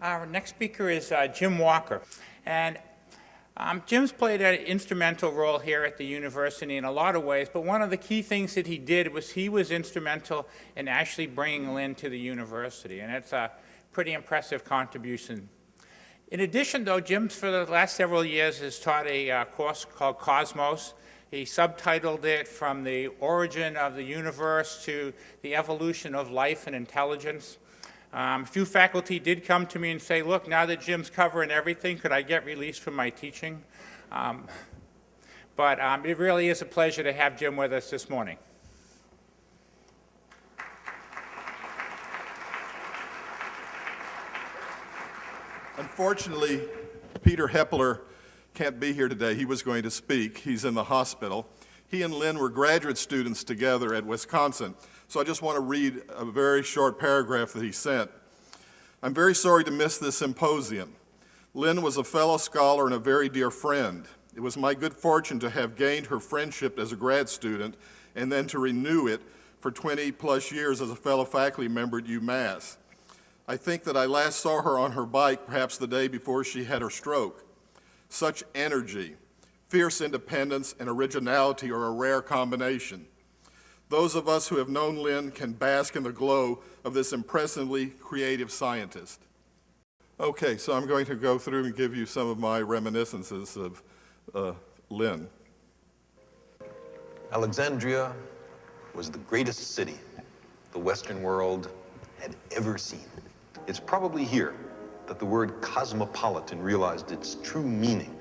Our next speaker is Jim Walker. And Jim's played an instrumental role here at the university in a lot of ways, but one of the key things that he did was he was instrumental in actually bringing Lynn to the university, and it's a pretty impressive contribution. In addition, though, Jim, for the last several years, has taught a course called Cosmos. He subtitled it From the Origin of the Universe to the Evolution of Life and Intelligence. A few faculty did come to me and say, look, now that Jim's covering everything, could I get released from my teaching? But it really is a pleasure to have Jim with us this morning. Unfortunately, Peter Hepler can't be here today. He was going to speak. He's in the hospital. He and Lynn were graduate students together at Wisconsin. So I just want to read a very short paragraph that he sent. I'm very sorry to miss this symposium. Lynn was a fellow scholar and a very dear friend. It was my good fortune to have gained her friendship as a grad student and then to renew it for 20 plus years as a fellow faculty member at UMass. I think that I last saw her on her bike perhaps the day before she had her stroke. Such energy, fierce independence, and originality are a rare combination. Those of us who have known Lynn can bask in the glow of this impressively creative scientist. Okay, so I'm going to go through and give you some of my reminiscences of Lynn. Alexandria was the greatest city the Western world had ever seen. It's probably here that the word cosmopolitan realized its true meaning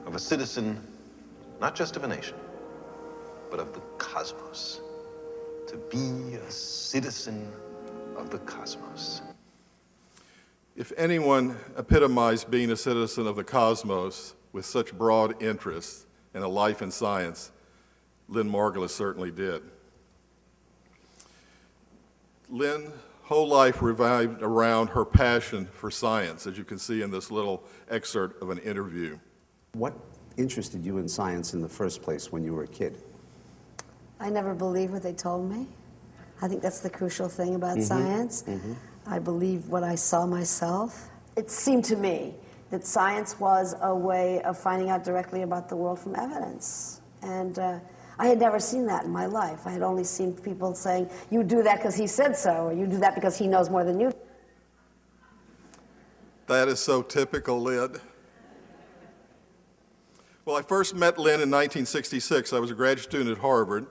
of a citizen, not just of a nation, but of the cosmos. To be a citizen of the cosmos. If anyone epitomized being a citizen of the cosmos with such broad interests and a life in science, Lynn Margulis certainly did. Lynn's whole life revolved around her passion for science, as you can see in this little excerpt of an interview. What interested you in science in the first place when you were a kid? I never believed what they told me. I think that's the crucial thing about science. I believe what I saw myself. It seemed to me that science was a way of finding out directly about the world from evidence. And I had never seen that in my life. I had only seen people saying, you do that because he said so, or you do that because he knows more than you. That is so typical, Lynn. Well, I first met Lynn in 1966. I was a graduate student at Harvard.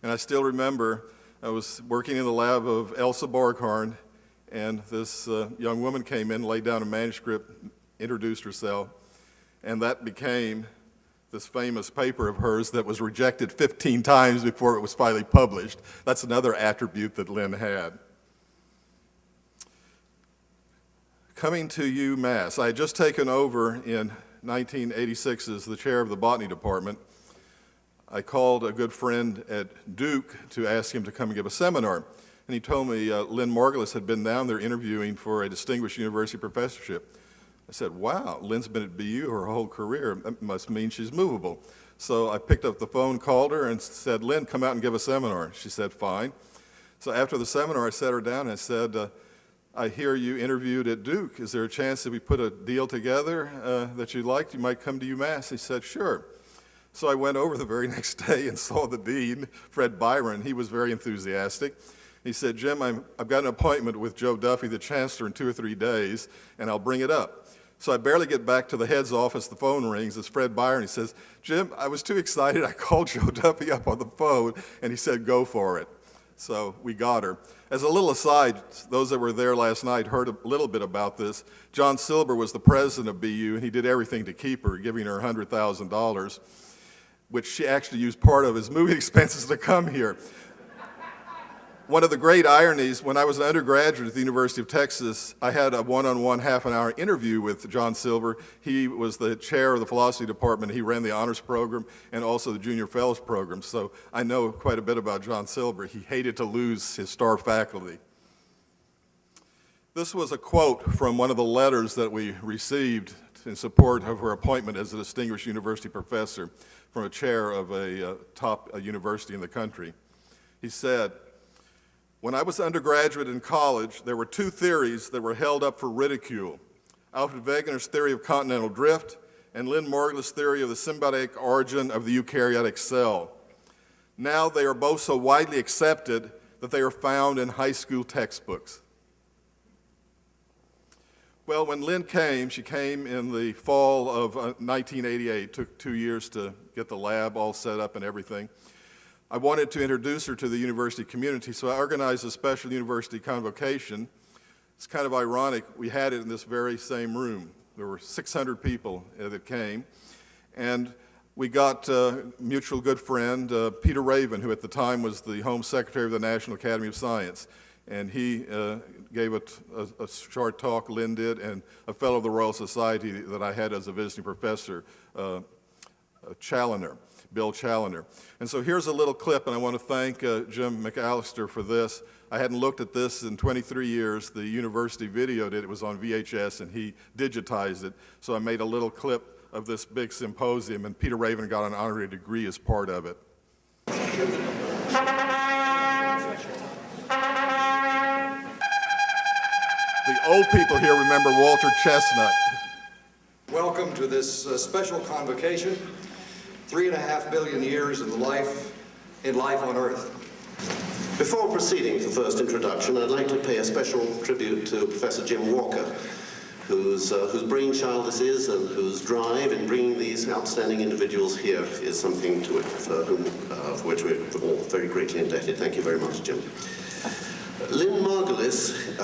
And I still remember I was working in the lab of Elsa Borghardt, and this young woman came in, laid down a manuscript, introduced herself, and that became this famous paper of hers that was rejected 15 times before it was finally published. That's another attribute that Lynn had. Coming to UMass, I had just taken over in 1986 as the chair of the Botany Department. I called a good friend at Duke to ask him to come and give a seminar. And he told me Lynn Margulis had been down there interviewing for a distinguished university professorship. I said, wow, Lynn's been at BU her whole career. That must mean she's movable. So I picked up the phone, called her, and said, Lynn, come out and give a seminar. She said, fine. So after the seminar, I sat her down and I said, I hear you interviewed at Duke. Is there a chance that we put a deal together that you'd like? You might come to UMass. He said, sure. So I went over the very next day and saw the dean, Fred Byron. He was very enthusiastic. He said, Jim, I've got an appointment with Joe Duffy, the chancellor, in 2 or 3 days, and I'll bring it up. So I barely get back to the head's office, the phone rings, it's Fred Byron. He says, Jim, I was too excited, I called Joe Duffy up on the phone, and he said, go for it. So we got her. As a little aside, those that were there last night heard a little bit about this. John Silber was the president of BU, and he did everything to keep her, giving her $100,000. Which she actually used part of his moving expenses to come here. One of the great ironies, when I was an undergraduate at the University of Texas, I had a one-on-one half-an-hour interview with John Silber. He was the chair of the philosophy department. He ran the honors program and also the junior fellows program. So I know quite a bit about John Silber. He hated to lose his star faculty. This was a quote from one of the letters that we received in support of her appointment as a distinguished university professor from a chair of a top university in the country. He said, when I was undergraduate in college, there were 2 theories that were held up for ridicule. Alfred Wegener's theory of continental drift, and Lynn Margulis' theory of the symbiotic origin of the eukaryotic cell. Now they are both so widely accepted that they are found in high school textbooks. Well, when Lynn came, she came in the fall of 1988. It took 2 years to get the lab all set up and everything. I wanted to introduce her to the university community, so I organized a special university convocation. It's kind of ironic, we had it in this very same room. There were 600 people that came, and we got a mutual good friend, Peter Raven, who at the time was the Home Secretary of the National Academy of Science, and he gave a short talk, Lynn did, and a fellow of the Royal Society that I had as a visiting professor, Challoner. Bill Challoner. And so here's a little clip, and I want to thank Jim McAllister for this. I hadn't looked at this in 23 years. The university videoed it. It was on VHS, and he digitized it. So I made a little clip of this big symposium, and Peter Raven got an honorary degree as part of it. The old people here remember Walter Chestnut. Welcome to this special convocation. 3.5 billion years in life on Earth. Before proceeding to the first introduction, I'd like to pay a special tribute to Professor Jim Walker, whose brainchild this is and whose drive in bringing these outstanding individuals here is something to it, for which we're all very greatly indebted. Thank you very much, Jim. Lynn Margulis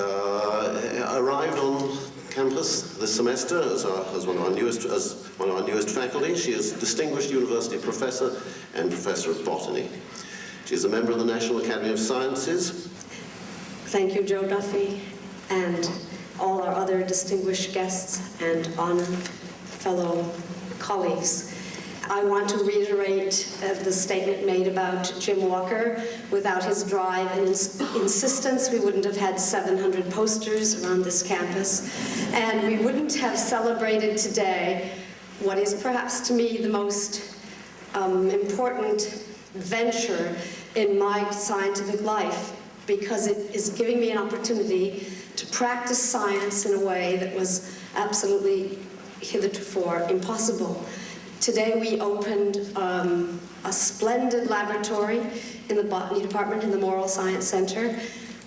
arrived on campus this semester as one of our newest faculty. She is Distinguished University Professor and Professor of Botany. She is a member of the National Academy of Sciences. Thank you, Joe Duffy, and all our other distinguished guests and honored fellow colleagues. I want to reiterate the statement made about Jim Walker. Without his drive and insistence, we wouldn't have had 700 posters around this campus, and we wouldn't have celebrated today what is perhaps to me the most important venture in my scientific life, because it is giving me an opportunity to practice science in a way that was absolutely heretofore impossible. Today we opened a splendid laboratory in the Botany Department in the Moral Science Center,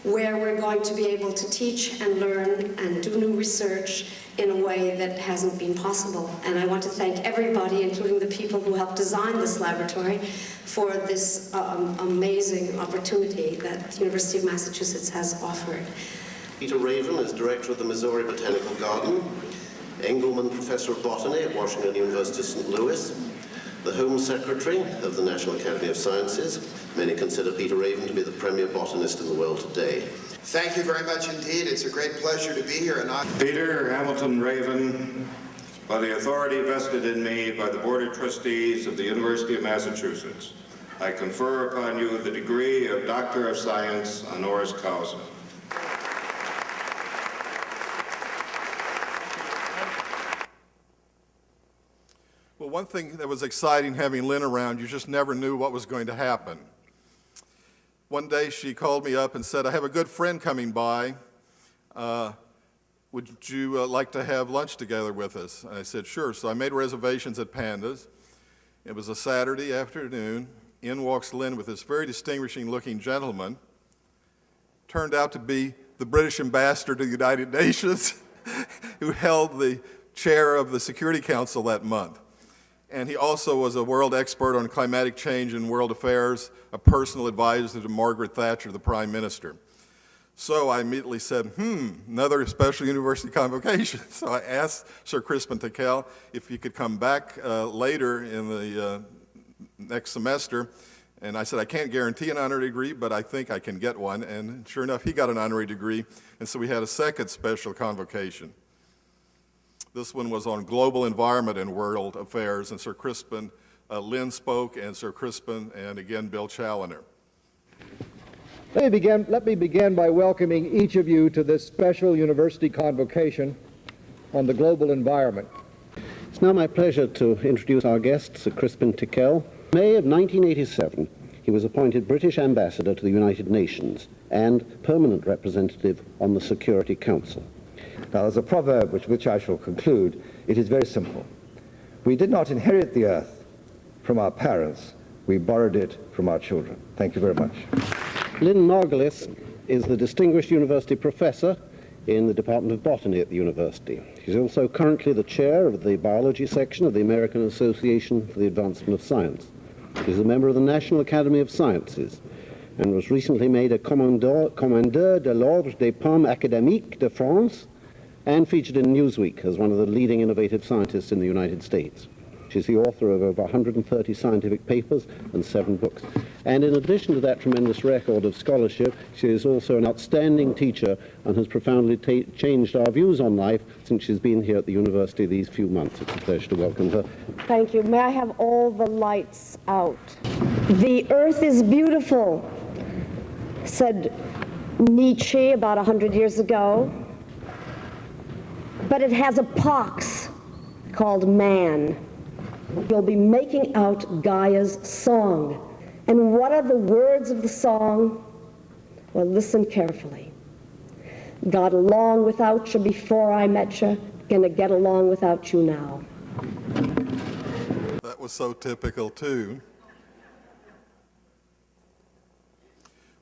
where we're going to be able to teach and learn and do new research in a way that hasn't been possible. And I want to thank everybody, including the people who helped design this laboratory, for this amazing opportunity that the University of Massachusetts has offered. Peter Raven is Director of the Missouri Botanical Garden, Engelman Professor of Botany at Washington University, St. Louis, the Home Secretary of the National Academy of Sciences. Many consider Peter Raven to be the premier botanist in the world today. Thank you very much indeed. It's a great pleasure to be here. And Peter Hamilton Raven, by the authority vested in me by the Board of Trustees of the University of Massachusetts, I confer upon you the degree of Doctor of Science honoris causa. Well, one thing that was exciting having Lynn around, you just never knew what was going to happen. One day she called me up and said, I have a good friend coming by. Would you like to have lunch together with us? And I said, sure. So I made reservations at Panda's. It was a Saturday afternoon. In walks Lynn with this very distinguishing looking gentleman. Turned out to be the British ambassador to the United Nations who held the chair of the Security Council that month. And he also was a world expert on climatic change and world affairs, a personal advisor to Margaret Thatcher, the Prime Minister. So I immediately said, another special university convocation. So I asked Sir Crispin Tickell if he could come back later in the next semester. And I said, I can't guarantee an honorary degree, but I think I can get one. And sure enough, he got an honorary degree. And so we had a second special convocation. This one was on global environment and world affairs, and Sir Crispin, Lynn spoke, and Sir Crispin, and again, Bill Challoner. Let me begin by welcoming each of you to this special university convocation on the global environment. It's now my pleasure to introduce our guest, Sir Crispin Tickell. In May of 1987, he was appointed British Ambassador to the United Nations and permanent representative on the Security Council. Now, there's a proverb with which I shall conclude. It is very simple. We did not inherit the earth from our parents. We borrowed it from our children. Thank you very much. Lynn Margulis is the Distinguished University Professor in the Department of Botany at the university. She's also currently the chair of the biology section of the American Association for the Advancement of Science. She's a member of the National Academy of Sciences and was recently made a Commandeur de l'Ordre des Palmes Académiques de France and featured in Newsweek as one of the leading innovative scientists in the United States. She's the author of over 130 scientific papers and 7 books. And in addition to that tremendous record of scholarship, she is also an outstanding teacher and has profoundly changed our views on life since she's been here at the university these few months. It's a pleasure to welcome her. Thank you. May I have all the lights out? The earth is beautiful, said Nietzsche about 100 years ago, but it has a pox called man. You'll be making out Gaia's song. And what are the words of the song? Well, listen carefully. Got along without you before I met you, gonna get along without you now. That was so typical, too.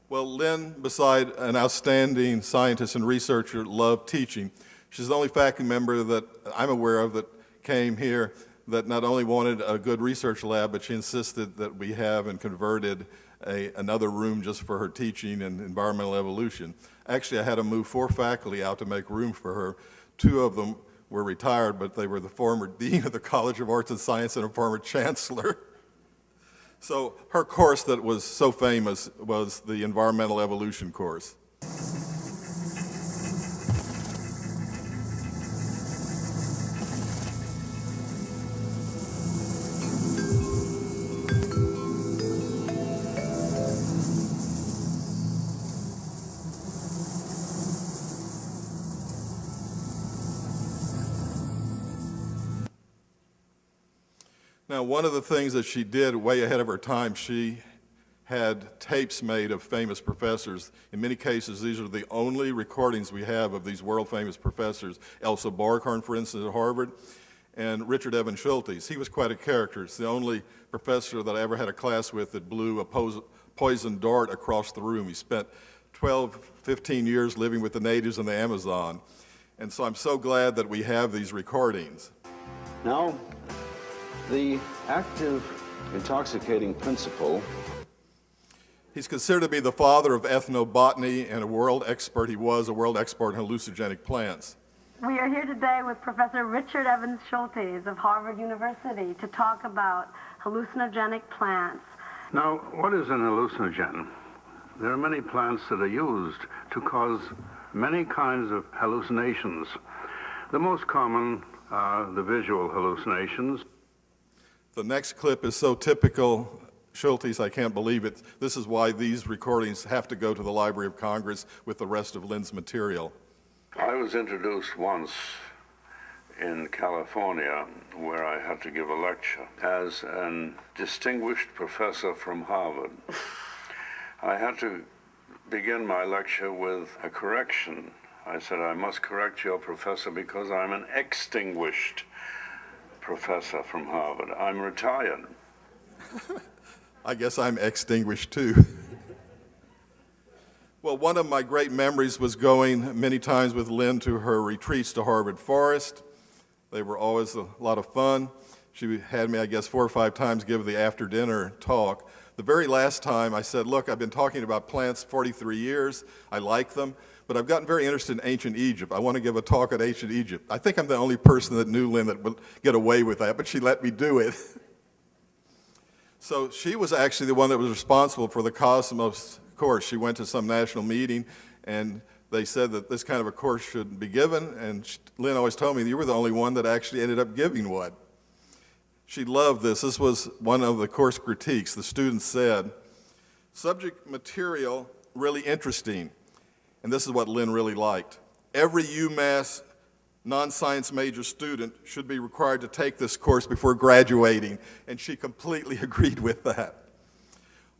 Well, Lynn, beside an outstanding scientist and researcher, loved teaching. She's the only faculty member that I'm aware of that came here that not only wanted a good research lab, but she insisted that we have and converted another room just for her teaching and environmental evolution. Actually, I had to move 4 faculty out to make room for her. 2 of them were retired, but they were the former dean of the College of Arts and Science and a former chancellor. So her course that was so famous was the environmental evolution course. Now, one of the things that she did way ahead of her time, she had tapes made of famous professors. In many cases, these are the only recordings we have of these world-famous professors. Elsa Borghorn, for instance, at Harvard, and Richard Evans Schultes. He was quite a character. It's the only professor that I ever had a class with that blew a poison dart across the room. He spent 12, 15 years living with the natives in the Amazon. And so I'm so glad that we have these recordings. Now, the active intoxicating principle. He's considered to be the father of ethnobotany and a world expert. He was a world expert in hallucinogenic plants. We are here today with Professor Richard Evans Schultes of Harvard University to talk about hallucinogenic plants. Now, what is an hallucinogen? There are many plants that are used to cause many kinds of hallucinations. The most common are the visual hallucinations. The next clip is so typical, Schultes, I can't believe it. This is why these recordings have to go to the Library of Congress with the rest of Lynn's material. I was introduced once in California where I had to give a lecture as an distinguished professor from Harvard. I had to begin my lecture with a correction. I said, I must correct you, professor, because I'm an extinguished professor from Harvard. I'm retired. I guess I'm extinguished too. Well, one of my great memories was going many times with Lynn to her retreats to Harvard Forest. They were always a lot of fun. She had me, I guess, 4 or 5 times give the after-dinner talk. The very last time I said, look, I've been talking about plants 43 years. I like them. But I've gotten very interested in ancient Egypt. I want to give a talk at ancient Egypt. I think I'm the only person that knew Lynn that would get away with that, but she let me do it. So she was actually the one that was responsible for the Cosmos course. She went to some national meeting, and they said that this kind of a course should be given, and Lynn always told me, you were the only one that actually ended up giving one. She loved this. This was one of the course critiques. The students said, subject material really interesting. And this is what Lynn really liked. Every UMass non-science major student should be required to take this course before graduating, and she completely agreed with that.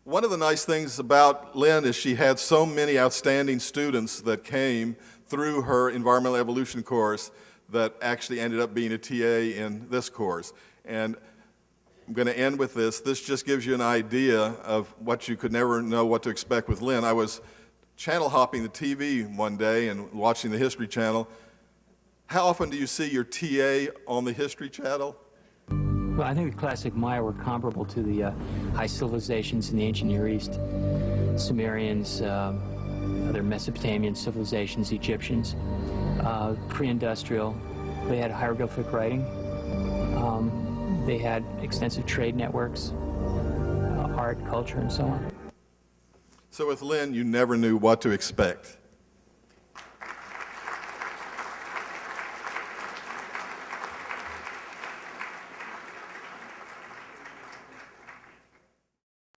One of the nice things about Lynn is she had so many outstanding students that came through her environmental evolution course that actually ended up being a TA in this course. And I'm going to end with this. This just gives you an idea of what you could never know what to expect with Lynn. I was channel hopping the TV one day and watching the History Channel. How often do you see your TA on the History Channel? Well, I think the classic Maya were comparable to the high civilizations in the ancient Near East. Sumerians, other Mesopotamian civilizations, Egyptians, pre-industrial. They had hieroglyphic writing. They had extensive trade networks, art, culture, and so on. So with Lynn, you never knew what to expect.